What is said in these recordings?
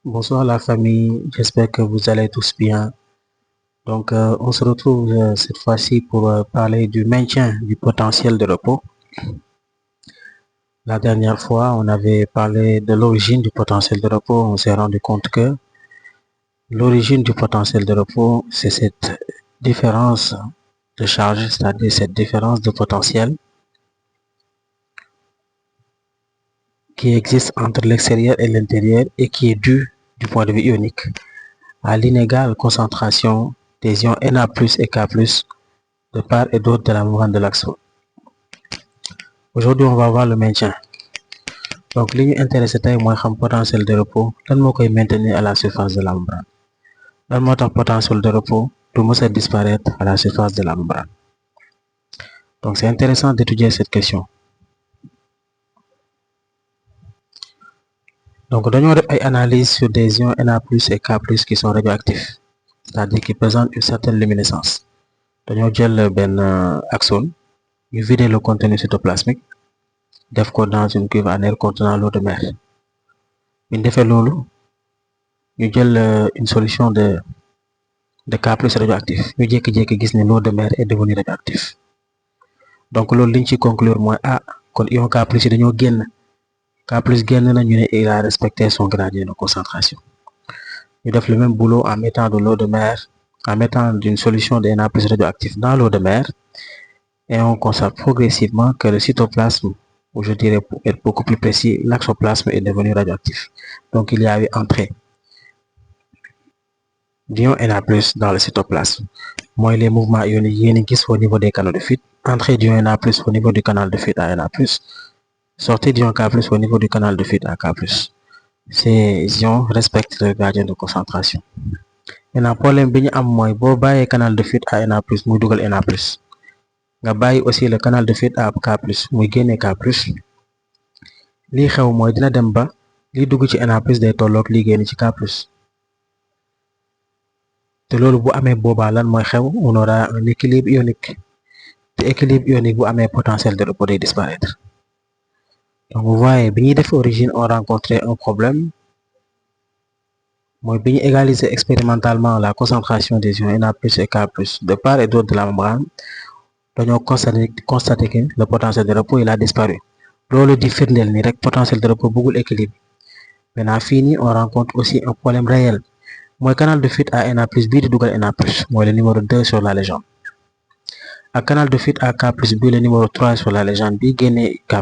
Bonsoir la famille, j'espère que vous allez tous bien. On se retrouve cette fois-ci pour parler du maintien du potentiel de repos. La dernière fois, on avait parlé de l'origine du potentiel de repos. On s'est rendu compte que l'origine du potentiel de repos, c'est cette différence de charge, c'est-à-dire cette différence de potentiel qui existe entre l'extérieur et l'intérieur et qui est due, du point de vue ionique, à l'inégale concentration des ions Na+ et K+ de part et d'autre de la membrane de l'axone. Aujourd'hui, on va voir le maintien. Donc, li ñu intéressé tey mooy xam potentiel de repos lan moo koy maintenir à la surface de la membrane. Lan moo tax potentiel de repos du mës a disparaître à la surface de la membrane. Donc, c'est intéressant d'étudier cette question. Donc, dañoo def ay analyses sur des ions Na+ et K+ qui sont radioactifs, c'est-à-dire qui présentent une certaine luminescence. Dañoo jël benn axone ñu vider le contenu cytoplasmique def ko dans une cuve en air contenant l'eau de mer. Bi ñu defee loolu ñu jël une solution de K+ radioactif ñu jékki-jékki gis ne l'eau de mer est devenue radioactive. Donc loolu liñ ci conclure mooy kon ion K+ yi dañoo génn K+ génn na ñu ne il a respecté son gradient de concentration. Ñu def le même boulot en mettant de l'eau de mer, en mettant une solution de Na+ radioactif dans l'eau de mer, et on constate progressivement que le cytoplasme, ou je dirais pour être beaucoup plus précis, l'axoplasme est devenu radioactif. Donc il y a eu entrée d'ions Na+ dans le cytoplasme. Moi, les mouvements ioniques qui sont au niveau des canaux de fuite, entrée d'ions Na+ au niveau du canal de fuite à Na+, sortie d'ions K+ au niveau du canal de fuite à K+. Ces ions respectent le gradient de concentration. Maintenant, problème bi ñu am mooy boo bàyyee canal de fuite à Na+, muy dugal Na+, nga bàyyi aussi le canal de fuite à K+, muy génne K+, lii xew mooy dina dem ba lii dugg ci Na+ day tolloog lii génn ci K+. te loolu bu amee boobaa lan mooy xew on aura un équilibre ionique te équilibre ionique bu amee potentiel de repos day disparaître. Donc vous voyez bi ñuy def origine on rencontré un problème mooy bi ñu égaliser expérimentalement la concentration des ions Na+ et K+ de part et d'autre de la membrane dañoo constater que le potentiel de repos il a disparu. Loolu di firndeel ni rek potentiel de repos bëggul équilibre. Maintenant fii nii on rencontre aussi un problème réel mooy canal de fuite à Na+ bii di dugal Na+, mooy le numéro 2 sur la légende, ak canal de fuite à K+ bii le numéro 3 sur la légende bii génne K+,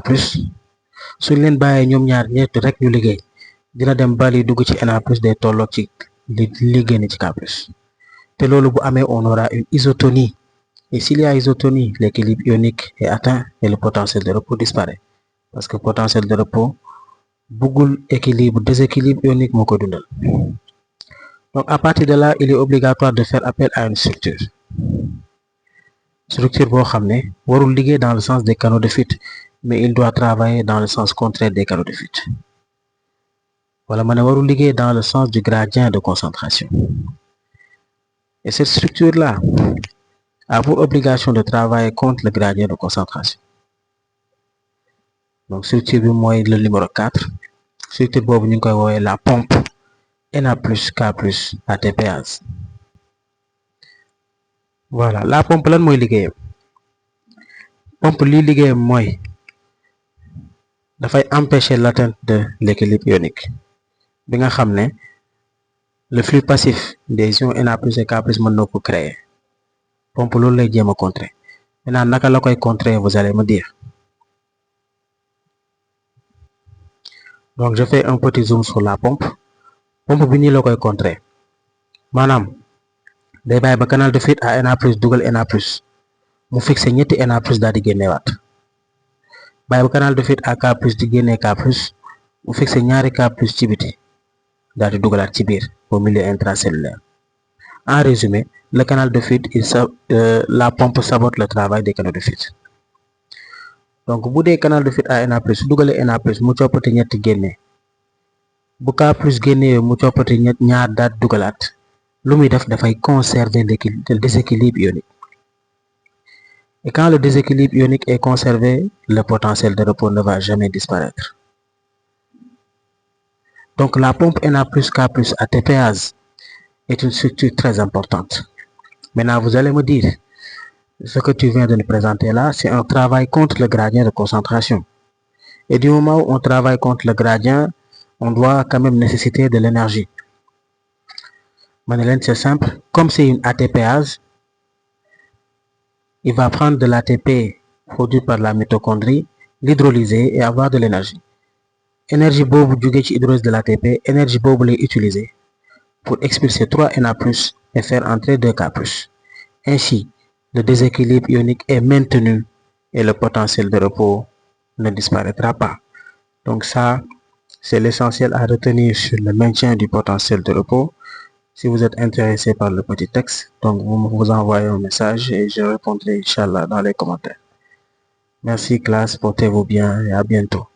suñ leen bàyyee ñoom ñaar ñett rek ñu liggéey dina dem ba li dugg ci Na+ day tolloog ci li génne ci K+. te loolu bu amee on aura une isotonie, et s'il y a isotonie l'équilibre ionique est atteint et le potentiel de repos disparaît parce que potentiel de repos bëggul équilibre, déséquilibre ionique moo ko dundal. Donc à partir de là il est obligatoire de faire appel à une structure boo xam ne warul liggéey dans le sens des canaux de fuite mais il doit travailler dans le sens contraire des canaux de fuite, wala ma ne warul liggéey dans le sens du gradient de concentration. Et cette structure là a pour obligation de travailler contre le gradient de concentration. Donc structure bi mooy le numéro 4. Structure boobu ñu ngi koy woowee la pompe Na+, K+ ATPase. Voilà, la pompe lan mooy liggéeyam. Pompe lii liggéeyam mooy dafay empêcher l'atteinte de l'équilibre ionique bi nga xam ne le flux passif des ions Na+ et K+ mën na ko créer. Pompe loolu lay jéem a contrer. Maintenant naka la koy contrer vous allez me dire. Donc je fais un petit zoom sur la pompe bi nii la koy contrer maanaam day bàyyi ba canal de fuite à Na+ dugal Na+, mu fixé ñetti Na+ daal di génneewaat, bàyyi ba canal de fuite à K+ di génnee K+, mu fixé ñaari K+ ci biti daal di dugalaat ci biir au milieu intracellulaire. En résumé, le canal de fuite la pompe sabote le travail des canaux de fuite. Donc bu dee canal de fuite à Na+, su dugalee Na+, mu coppati ñetti génne, bu K+ génnee mu coppati ñaar daal dugalaat, lu muy def dafay conserver le déséquilibre ionique. Et quand le déséquilibre ionique est conservé, le potentiel de repos ne va jamais disparaître. Donc la pompe Na plus K plus ATPase est une structure très importante. Maintenant, vous allez me dire, ce que tu viens de nous présenter là, c'est un travail contre le gradient de concentration. Et du moment où on travaille contre le gradient, on doit quand même nécessiter de l'énergie. Madeleine, c'est simple. Comme c'est une ATPase, il va prendre de l'ATP produit par la mitochondrie, l'hydrolyser et avoir de l'énergie. Énergie boobu jóge ci hydrolysé de l'ATP, énergie boobu lay utiliser pour expulser 3 Na+ et faire entrer 2 K+. Ainsi, le déséquilibre ionique est maintenu et le potentiel de repos ne disparaîtra pas. Donc ça, c'est l'essentiel à retenir sur le maintien du potentiel de repos. Si vous êtes intéressé par le petit texte, donc vous envoyez un message et je répondrai, Inch'Allah, dans les commentaires. Merci classe, portez-vous bien et à bientôt.